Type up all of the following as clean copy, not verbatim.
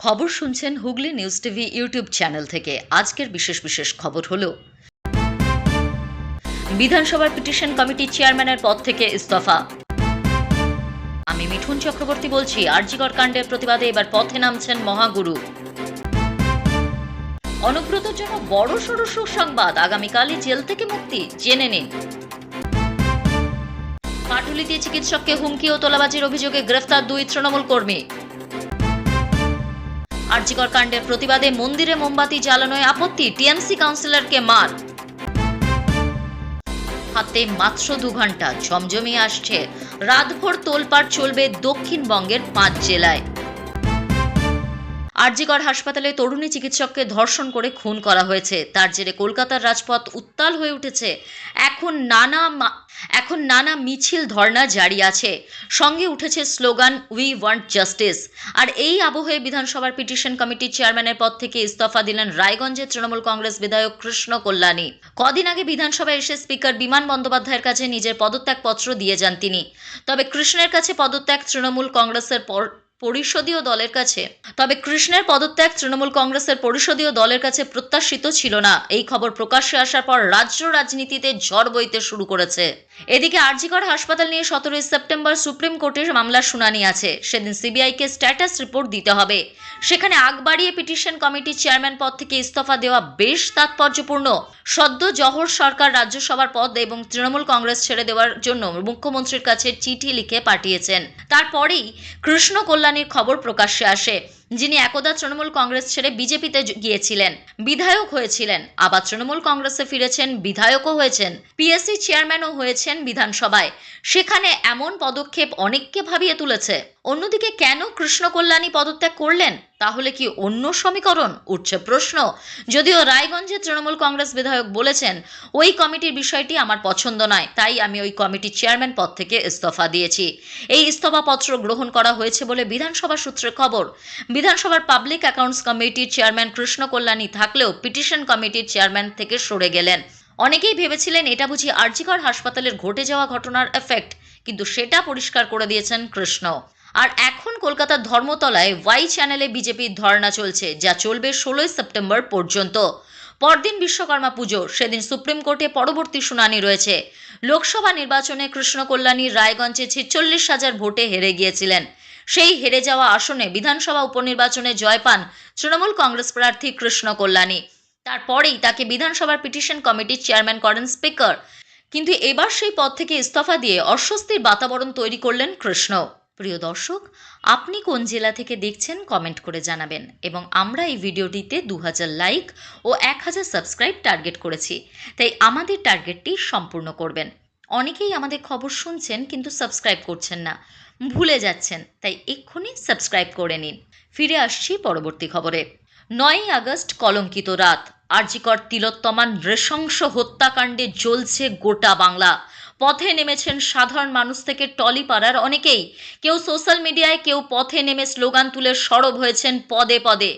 খবর শুনছেন Hooghly news TV YouTube channel থেকে। আজকের বিশেষ খবর হলো বিধানসভার পিটিশন কমিটি চেয়ারম্যানের পদ থেকে ইস্তফা। আমি মিঠুন চক্রবর্তী বলছি। আরজিকর কাণ্ডের প্রতিবাদে এবার পথে নামছেন মহাগুরু। অনুব্রতর জন্য বড়সড় সুসংবাদ, আগামীকালই জেল থেকে মুক্তি, জেনে নিন। পাটুলিতে চিকিৎসককে হুমকি ও তোলাবাজির অভিযোগে গ্রেফতার 2 তৃণমূল কর্মী। আরজিকর কাণ্ডের প্রতিবাদে মন্দিরে মোমবাতি জ্বালানোয় আপত্তি, টিএমসি কাউন্সিলরকে মার। হাতে মাত্র 2 ঘন্টা, জমজমিয়ে আসছে রাতভর তোলপাড় চলবে দক্ষিণবঙ্গের 5 জেলায়। আরজিকর হাসপাতালে তরুণী চিকিৎসককে ধর্ষণ করে খুন করা হয়েছে। তার জেরে কলকাতার রাজপথ উত্তাল হয়ে উঠেছে। এখন নানা মিছিল ধর্ণা জারি আছে, সঙ্গে উঠেছে স্লোগান উই ওয়ান্ট জাস্টিস। আর এই আবহে বিধানসভার পিটিশন কমিটির চেয়ারম্যানের পদ থেকে ইস্তফা দিলেন রায়গঞ্জের তৃণমূল কংগ্রেস বিধায়ক কৃষ্ণ কল্যাণী। কদিন আগে বিধানসভায় এসে স্পিকার বিমান বন্দ্যোপাধ্যায়ের কাছে নিজের পদত্যাগপত্র দিয়ে যান তিনি। তবে কৃষ্ণের কাছে পদত্যাগ তৃণমূল কংগ্রেসের পরিষদীয় দলের কাছে প্রত্যাশিত ছিল না। এই খবর প্রকাশ্যে আসার পর রাজ্য রাজনীতিতে ঝড় বইতে শুরু করেছে। এদিকে আরজিকর হাসপাতাল নিয়ে 17 সেপ্টেম্বর সুপ্রিম কোর্টে মামলার শুনানি আছে। সেদিন সিবিআইকে স্ট্যাটাস রিপোর্ট দিতে হবে। সেখানে আগ বাড়িয়ে পিটিশন কমিটির চেয়ারম্যান পদ থেকে ইস্তফা দেওয়া বেশ তাৎপর্যপূর্ণ। সদ্য জহর সরকার রাজ্যসভার পদ এবং তৃণমূল কংগ্রেস ছেড়ে দেওয়ার জন্য মুখ্যমন্ত্রীর কাছে চিঠি লিখে পাঠিয়েছেন। তারপরেই কৃষ্ণ কল্যাণীর খবর প্রকাশ্যে আসে, যিনি একদা তৃণমূল কংগ্রেস ছেড়ে বিজেপিতে গিয়েছিলেন, বিধায়ক হয়েছিলেন, আবার তৃণমূল কংগ্রেসে ফিরেছেন, বিধায়কও হয়েছেন, পিএসসি চেয়ারম্যানও হয়েছেন বিধানসভায়। সেখানে এমন পদক্ষেপ অনেককে ভাবিয়ে তুলেছে। অন্যদিকে কেন কৃষ্ণ কল্যাণী পদত্যাগ করলেন? তাহলে কি অন্য সমীকরণ? উঠছে প্রশ্ন। যদিও রায়গঞ্জের তৃণমূল কংগ্রেস বিধায়ক বলেছেন, ওই কমিটির বিষয়টি আমার পছন্দ নয়, তাই আমি ওই কমিটির চেয়ারম্যান পদ থেকে ইস্তফা দিয়েছি। এই ইস্তফাপত্র গ্রহণ করা হয়েছে বলে বিধানসভা সূত্রে খবর। বিধানসভার পাবলিক অ্যাকাউন্টস কমিটির চেয়ারম্যান কৃষ্ণ কল্যাণী থাকলেও পিটিশন কমিটির চেয়ারম্যান থেকে সরে গেলেন। অনেকেই ভেবেছিলেন এটা বুঝি আরজিকর হাসপাতালের ঘটে যাওয়া ঘটনার এফেক্ট, কিন্তু সেটা পরিষ্কার করে দিয়েছেন কৃষ্ণ। আর এখন কলকাতার ধর্মতলায় ওয়াই চ্যানেলে বিজেপির ধর্ণা চলছে, যা চলবে 16 সেপ্টেম্বর পর্যন্ত। পরদিন বিশ্বকর্মা পুজো, সেদিন সুপ্রিম কোর্টে পরবর্তী শুনানি রয়েছে। লোকসভা নির্বাচনে কৃষ্ণ কল্যাণী রায়গঞ্জে 46,000 ভোটে হেরে গিয়েছিলেন। সেই হেরে যাওয়া আসনে বিধানসভা উপনির্বাচনে জয় পান তৃণমূল কংগ্রেস প্রার্থী কৃষ্ণ কল্যাণী। তারপরেই তাকে বিধানসভার পিটিশন কমিটির চেয়ারম্যান করেন স্পিকার। কিন্তু এবার সেই পদ থেকে ইস্তফা দিয়ে অস্বস্তির বাতাবরণ তৈরি করলেন কৃষ্ণ। প্রিয় দর্শক, আপনি কোন জেলা থেকে দেখছেন কমেন্ট করে জানাবেন। এবং আমরা এই ভিডিওটিতে 2000 লাইক ও 1000 সাবস্ক্রাইব টার্গেট করেছি, তাই আমাদের টার্গেটটি সম্পূর্ণ করবেন। অনেকেই আমাদের খবর শুনছেন কিন্তু সাবস্ক্রাইব করছেন না, ভুলে যাচ্ছেন, তাই এক্ষুনি সাবস্ক্রাইব করে নিন। ফিরে আসছি পরবর্তী খবরে। 9 আগস্ট কলঙ্কিত রাত। আরজিকর তিলোত্তমার নৃশংস হত্যাকাণ্ডে জ্বলছে গোটা বাংলা। পথে নেমেছেন সাধারণ মানুষ থেকে টলিপাড়ার অনেকেই। কেউ সোশ্যাল মিডিয়ায়, কেউ পথে নেমে স্লোগান তুলে সরব হয়েছেন পদে পদে।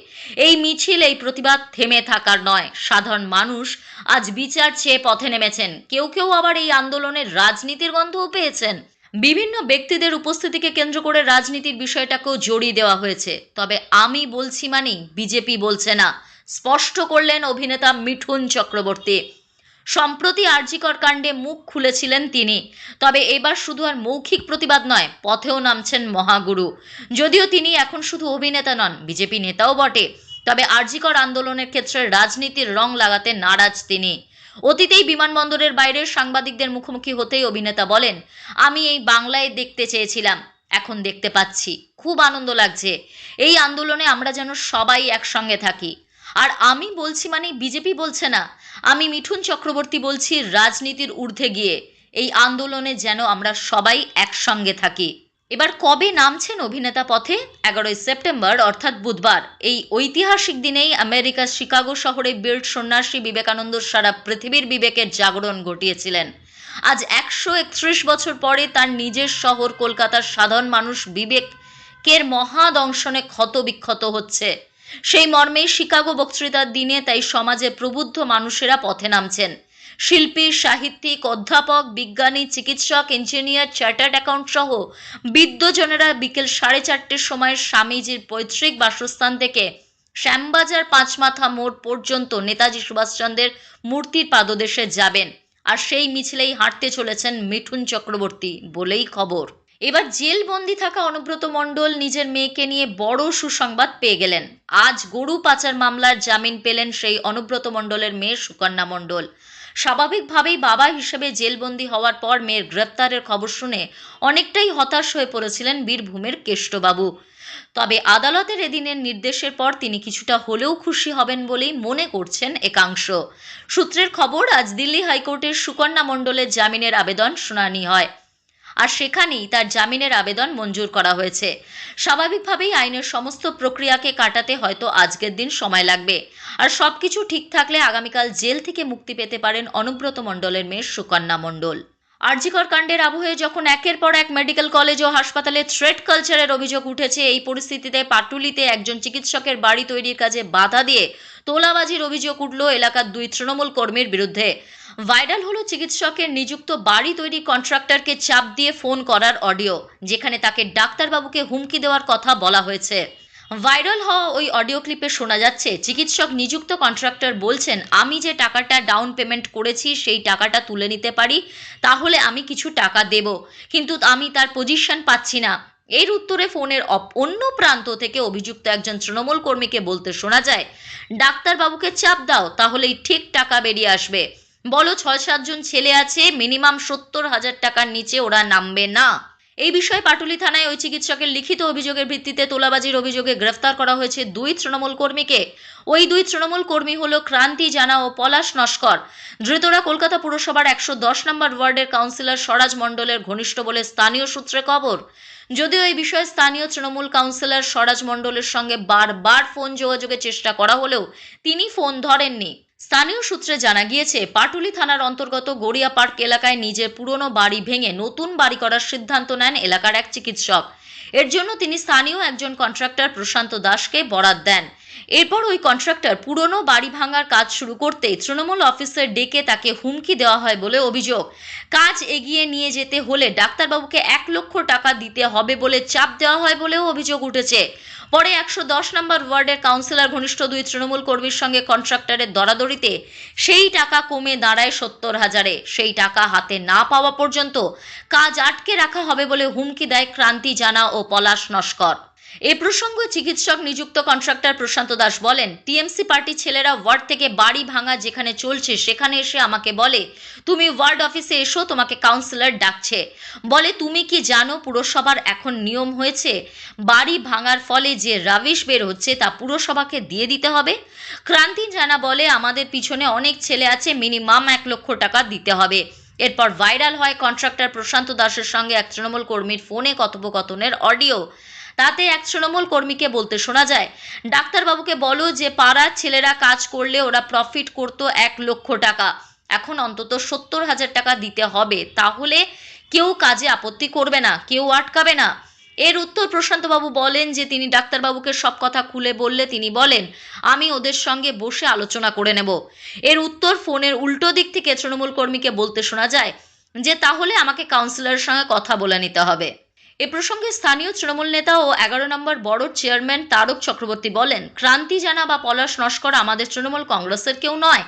এই মিছিল, এই প্রতিবাদ থেমে থাকার নয়। সাধারণ মানুষ আজ বিচার চেয়ে পথে নেমেছেন। কেউ আবার এই আন্দোলনের রাজনীতির গন্ধও পেয়েছেন। বিভিন্ন ব্যক্তিদের উপস্থিতিকে কেন্দ্র করে রাজনীতির বিষয়টাকেও জড়িয়ে দেওয়া হয়েছে। তবে আমি বলছি মানেই বিজেপি বলছে না, স্পষ্ট করলেন অভিনেতা মিঠুন চক্রবর্তী। সম্প্রতি আরজিকর কাণ্ডে মুখ খুলেছিলেন তিনি। তবে এবার শুধু আর মৌখিক প্রতিবাদ নয়, পথেও নামছেন মহাগুরু। যদিও তিনি এখন শুধু অভিনেতা নন, বিজেপি নেতাও বটে। তবে আরজিকর আন্দোলনের ক্ষেত্রে রাজনীতির রং লাগাতে নারাজ তিনি। অতীতেই বিমানবন্দরের বাইরে সাংবাদিকদের মুখোমুখি হতেই অভিনেতা বলেন, আমি এই বাংলায় দেখতে চেয়েছিলাম, এখন দেখতে পাচ্ছি, খুব আনন্দ লাগছে। এই আন্দোলনে আমরা যেন সবাই একসঙ্গে থাকি। আর আমি বলছি মানে বিজেপি বলছে না। আমি মিঠুন চক্রবর্তী বলছি, রাজনীতির ঊর্ধ্বে গিয়ে এই আন্দোলনে যেন আমরা সবাই একসঙ্গে থাকি। এবার কবে নামছেন অভিনেতা পথে? 11 সেপ্টেম্বর অর্থাৎ বুধবার। এই ঐতিহাসিক দিনেই আমেরিকার শিকাগো শহরে বীর সন্ন্যাসী বিবেকানন্দ সারা পৃথিবীর বিবেকের জাগরণ ঘটিয়েছিলেন। আজ 131 বছর পরে তার নিজের শহর কলকাতার সাধারণ মানুষ বিবেকের মহাদংশনে ক্ষতবিক্ষত হচ্ছে। সেই মর্মেই শিকাগো বক্তৃতার দিনে তাই সমাজে প্রবুদ্ধ মানুষেরা পথে নামছেন। শিল্পী, সাহিত্যিক, অধ্যাপক, বিজ্ঞানী, চিকিৎসক, ইঞ্জিনিয়ার, চার্টার্ড অ্যাকাউন্ট সহ বিদ্বজনেরা বিকেল 4:30টার সময় স্বামীজির পৈতৃক বাসস্থান থেকে শ্যামবাজার পাঁচমাথা মোড় পর্যন্ত নেতাজি সুভাষচন্দ্রের মূর্তির পাদদেশে যাবেন। আর সেই মিছিলেই হাঁটতে চলেছেন মিঠুন চক্রবর্তী বলেই খবর। এবার জেলবন্দি থাকা অনুব্রত মণ্ডল নিজের মেয়েকে নিয়ে বড় সুসংবাদ পেয়ে গেলেন। আজ গরু পাচার মামলার জামিন পেলেন সেই অনুব্রত মণ্ডলের মেয়ে সুকন্যা মণ্ডল। স্বাভাবিকভাবেই বাবা হিসেবে জেলবন্দি হওয়ার পর মেয়ের গ্রেপ্তারের খবর শুনে অনেকটাই হতাশ হয়ে পড়েছিলেন বীরভূমের কেষ্টবাবু। তবে আদালতের এদিনের নির্দেশের পর তিনি কিছুটা হলেও খুশি হবেন বলেই মনে করছেন একাংশ। সূত্রের খবর, আজ দিল্লি হাইকোর্টের সুকন্যা মণ্ডলের জামিনের আবেদন শুনানি হয়, আর সেখানেই তার জামিনের আবেদন মঞ্জুর করা হয়েছে। স্বাভাবিকভাবেই আইনের সমস্ত প্রক্রিয়াকে কাটাতে হয়তো আজকের দিন সময় লাগবে, আর সবকিছু ঠিক থাকলে আগামীকাল জেল থেকে মুক্তি পেতে পারেন অনুব্রত মণ্ডলের মেয়ে সুকন্যা মণ্ডল। আরজিকর কাণ্ডের আবহে যখন একের পর এক মেডিকেল কলেজ ও হাসপাতালে থ্রেট কালচারের অভিযোগ উঠেছে, এই পরিস্থিতিতে পাটুলিতে একজন চিকিৎসকের বাড়ি তৈরির কাজে বাধা দিয়ে তোলাবাজির অভিযোগ উঠল এলাকার 2 তৃণমূল কর্মীর বিরুদ্ধে। ভাইরাল হলো চিকিৎসকের নিযুক্ত বাড়ি তৈরি কন্ট্রাক্টরকে চাপ দিয়ে ফোন করার অডিও, যেখানে তাকে ডাক্তারবাবুকে হুমকি দেওয়ার কথা বলা হয়েছে। ভাইরাল হওয়া ওই অডিও ক্লিপে শোনা যাচ্ছে চিকিৎসক নিযুক্ত কন্ট্রাক্টর বলছেন, আমি যে টাকাটা ডাউন পেমেন্ট করেছি সেই টাকাটা তুলে নিতে পারি, তাহলে আমি কিছু টাকা দেব, কিন্তু আমি তার পজিশন পাচ্ছি না। এর উত্তরে ফোনের অন্য প্রান্ত থেকে অভিযুক্ত একজন তৃণমূল কর্মীকে বলতে শোনা যায়, ডাক্তারবাবুকে চাপ দাও, তাহলেই ঠিক টাকা বেরিয়ে আসবে। বলো 6-7 জন ছেলে আছে, মিনিমাম 70,000 টাকার নিচে ওরা নামবে না। এই বিষয়ে পাটুলি থানায় ওই চিকিৎসকের লিখিত অভিযোগের ভিত্তিতে তোলাবাজির অভিযোগে গ্রেফতার করা হয়েছে 2 তৃণমূল কর্মীকে। ওই 2 তৃণমূল কর্মী হলো ক্রান্তি জানা ও পলাশ নস্কর। ধৃতরা কলকাতা পুরসভার 110 নম্বর ওয়ার্ডের কাউন্সিলর স্বরাজ মণ্ডলের ঘনিষ্ঠ বলে স্থানীয় সূত্রে খবর। যদিও এই বিষয়ে স্থানীয় তৃণমূল কাউন্সিলর স্বরাজ মণ্ডলের সঙ্গে বারবার ফোন যোগাযোগের চেষ্টা করা হলেও তিনি ফোন ধরেননি। স্থানীয় সূত্রে জানা গিয়েছে, পাটুলি থানার অন্তর্গত গড়িয়া পার্ক এলাকায় নিজের পুরনো বাড়ি ভেঙে নতুন বাড়ি করার সিদ্ধান্ত নেন এলাকার এক চিকিৎসক। এর জন্য তিনি স্থানীয় একজন কন্ট্রাক্টর প্রশান্ত দাসকে বরাত দেন। এরপর ওই কন্ট্রাক্টর পুরনো বাড়ি ভাঙার কাজ শুরু করতেই তৃণমূল অফিসের ডেকে তাকে হুমকি দেওয়া হয় বলে অভিযোগ। কাজ এগিয়ে নিয়ে যেতে হলে ডাক্তারবাবুকে 1 লক্ষ টাকা দিতে হবে বলে চাপ দেওয়া হয় বলেও অভিযোগ উঠেছে। পরে 110 নম্বর ওয়ার্ডের কাউন্সিলর ঘনিষ্ঠ 2 তৃণমূল কর্মীর সঙ্গে কন্ট্রাক্টরের দরাদরিতে সেই টাকা কমে দাঁড়ায় 70,000-এ। সেই টাকা হাতে না পাওয়া পর্যন্ত কাজ আটকে রাখা হবে বলে হুমকি দেয় ক্রান্তি জানা ও পলাশ নস্কর। এ প্রসঙ্গে চিকিৎসক নিযুক্ত কন্ট্রাক্টর প্রশান্ত দাস বলেন, টিএমসি পার্টি ছেলেরা ওয়ার্ড থেকে বাড়ি ভাঙা যেখানে চলছে সেখানে এসে আমাকে বলে, তুমি ওয়ার্ড অফিসে এসো, তোমাকে কাউন্সিলর ডাকছে। বলে, তুমি কি জানো পুরসভার এখন নিয়ম হয়েছে, বাড়ি ভাঙার ফলে যে রাবিশ বের হচ্ছে তা পুরসভাকে দিয়ে দিতে হবে। ক্রান্তি জানা বলে, আমাদের পিছনে অনেক ছেলে আছে, মিনিমাম 1 লক্ষ টাকা দিতে হবে। এরপর ভাইরাল হয় কন্ট্রাক্টর প্রশান্ত দাসের সঙ্গে এক তৃণমূল কর্মীর ফোনে কথোপকথনের অডিও। তাতে এক তৃণমূল কর্মীকে বলতে শোনা যায়, ডাক্তারবাবুকে বলো যে পাড়ার ছেলেরা কাজ করলে ওরা প্রফিট করতো 1 লক্ষ টাকা, এখন অন্তত 70,000 টাকা দিতে হবে, তাহলে কেউ কাজে আপত্তি করবে না, কেউ আটকাবে না। এর উত্তর প্রশান্তবাবু বলেন যে তিনি ডাক্তারবাবুকে সব কথা খুলে বললে তিনি বলেন, আমি ওদের সঙ্গে বসে আলোচনা করে নেব। এর উত্তর ফোনের উল্টো দিক থেকে তৃণমূল কর্মীকে বলতে শোনা যায় যে তাহলে আমাকে কাউন্সিলরের সঙ্গে কথা বলে নিতে হবে। এ প্রসঙ্গে স্থানীয় তৃণমূল নেতা ও 11 নম্বর বড়োর চেয়ারম্যান তারক চক্রবর্তী বলেন, ক্রান্তি জানা বা পলাশ নস্কর আমাদের তৃণমূল কংগ্রেসের কেউ নয়,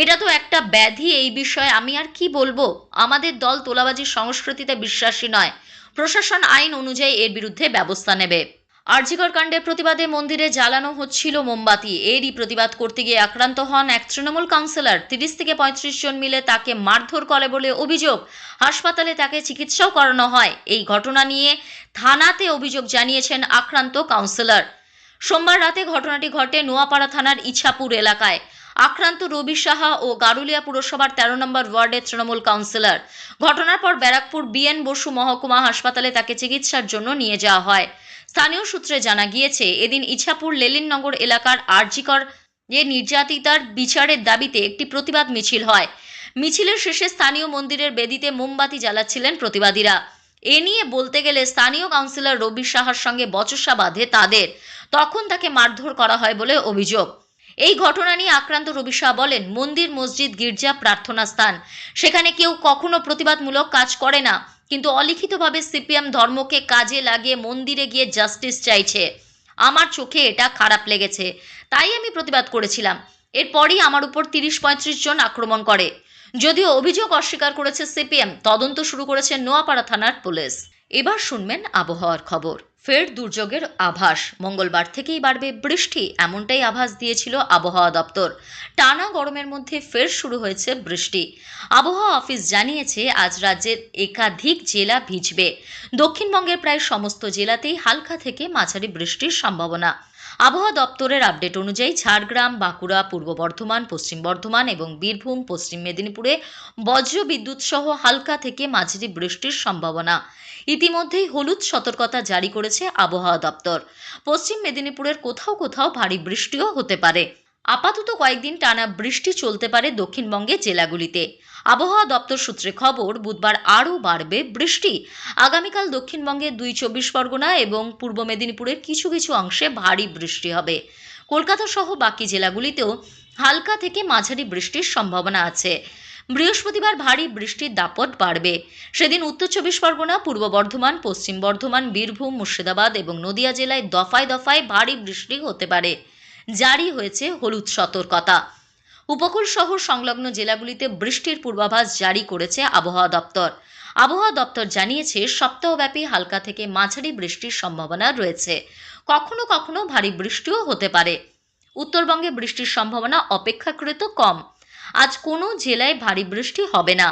এটা তো একটা ব্যাধি। এই বিষয়ে আমি আর কি বলবো, আমাদের দল তোলাবাজির সংস্কৃতিতে বিশ্বাসী নয়, প্রশাসন আইন অনুযায়ী এর বিরুদ্ধে ব্যবস্থা নেবে। আরজিকর কাণ্ডের প্রতিবাদে মন্দিরে জ্বালানো হচ্ছিল মোমবাতি। এরই প্রতিবাদ করতে গিয়ে আক্রান্ত হন এক তৃণমূল কাউন্সিলর। 30 থেকে 35 জন মিলে তাকে মারধর করে বলে অভিযোগ। হাসপাতালে তাকে চিকিৎসাও করানো হয়। এই ঘটনা নিয়ে থানাতে অভিযোগ জানিয়েছেন আক্রান্ত কাউন্সিলর। সোমবার রাতে ঘটনাটি ঘটে নোয়াপাড়া থানার ইছাপুর এলাকায়। আক্রান্ত রবি সাহা ও গারুলিয়া পুরসভার 13 নম্বর ওয়ার্ডের তৃণমূল কাউন্সিলর। ঘটনার পর ব্যারাকপুর বিএন বসু মহকুমা হাসপাতালে তাকে চিকিৎসার জন্য নিয়ে যাওয়া হয়। স্থানীয় সূত্রে জানা গিয়েছে, এদিন ইছাপুর লেলিননগর এলাকার আরজিকর নির্যাতিতার বিচারের দাবিতে একটি প্রতিবাদ মিছিল হয়। মিছিলের শেষে স্থানীয় মন্দিরের বেদিতে মোমবাতি জ্বালাচ্ছিলেন প্রতিবাদীরা। এ নিয়ে বলতে গেলে স্থানীয় কাউন্সিলর রবি সাহার সঙ্গে বচসা বাঁধে তাদের, তখন তাকে মারধর করা হয় বলে অভিযোগ। এই ঘটনা নিয়ে আক্রান্ত রবি শাহ বলেন, মন্দির, মসজিদ, গির্জা প্রার্থনা স্থান, সেখানে কেউ কখনো প্রতিবাদমূলক কাজ করে না, কিন্তু অলিখিতভাবে সিপিএম ধর্মকে কাজে লাগিয়ে মন্দিরে গিয়ে জাস্টিস চাইছে। আমার চোখে এটা খারাপ লেগেছে, তাই আমি প্রতিবাদ করেছিলাম। এরপরই আমার উপর 30-35 জন আক্রমণ করে। যদিও অভিযোগ অস্বীকার করেছে সিপিএম, তদন্ত শুরু করেছে নোয়াপাড়া থানার পুলিশ। এবার শুনবেন আবহাওয়ার খবর। ফের দুর্যোগের আভাস, মঙ্গলবার থেকেই বাড়বে বৃষ্টি, এমনটাই আভাস দিয়েছিল আবহাওয়া দপ্তর। টানা গরমের মধ্যে ফের শুরু হয়েছে বৃষ্টি। আবহাওয়া অফিস জানিয়েছে আজ রাজ্যের একাধিক জেলা ভিজবে। দক্ষিণবঙ্গের প্রায় সমস্ত জেলাতেই হালকা থেকে মাঝারি বৃষ্টির সম্ভাবনা। আবহাওয়া দপ্তরের আপডেট অনুযায়ী ঝাড়গ্রাম, বাঁকুড়া, পূর্ব বর্ধমান, পশ্চিম বর্ধমান এবং বীরভূম, পশ্চিম মেদিনীপুরে বজ্র বিদ্যুৎ সহ হালকা থেকে মাঝারি বৃষ্টির সম্ভাবনা। ইতিমধ্যেই হলুদ সতর্কতা জারি করেছে আবহাওয়া দপ্তর। পশ্চিম মেদিনীপুরের কোথাও কোথাও ভারী বৃষ্টিও হতে পারে। আপাতত কয়েকদিন টানা বৃষ্টি চলতে পারে দক্ষিণবঙ্গের জেলাগুলিতে। আবহাওয়া দপ্তর সূত্রে খবর, বুধবার আরও বাড়বে বৃষ্টি। আগামীকাল দক্ষিণবঙ্গের 2 চব্বিশ পরগনা এবং পূর্ব মেদিনীপুরের কিছু কিছু অংশে ভারী বৃষ্টি হবে। কলকাতা সহ বাকি জেলাগুলিতেও হালকা থেকে মাঝারি বৃষ্টির সম্ভাবনা আছে। বৃহস্পতিবার ভারী বৃষ্টির দাপট বাড়বে। সেদিন উত্তর 24 পরগনা, পূর্ব বর্ধমান, পশ্চিম বর্ধমান, বীরভূম, মুর্শিদাবাদ এবং নদিয়া জেলায় দফায় দফায় ভারী বৃষ্টি হতে পারে। জারি হয়েছে হলুদ সতর্কতা। উপকূল শহর সংলগ্ন জেলাগুলিতে বৃষ্টির পূর্বাভাস জারি করেছে আবহাওয়া দপ্তর। আবহাওয়া দপ্তর জানিয়েছে সপ্তাহব্যাপী হালকা থেকে মাঝারি বৃষ্টির সম্ভাবনা রয়েছে। কখনো কখনো ভারী বৃষ্টিও হতে পারে। উত্তরবঙ্গে বৃষ্টির সম্ভাবনা অপেক্ষাকৃত কম। আজ কোনো জেলায় ভারী বৃষ্টি হবে না।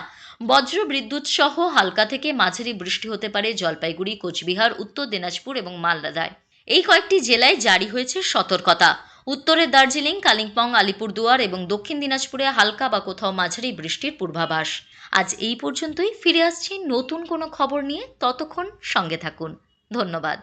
বজ্র বিদ্যুৎ সহ হালকা থেকে মাঝারি বৃষ্টি হতে পারে জলপাইগুড়ি, কোচবিহার, উত্তর দিনাজপুর এবং মালদায়। এই কয়েকটি জেলায় জারি হয়েছে সতর্কতা। উত্তরের দার্জিলিং, কালিম্পং, আলিপুরদুয়ার এবং দক্ষিণ দিনাজপুরে হালকা বা কোথাও মাঝারি বৃষ্টির পূর্বাভাস। আজ এই পর্যন্তই। ফিরে আসছি নতুন কোনো খবর নিয়ে, ততক্ষণ সঙ্গে থাকুন। ধন্যবাদ।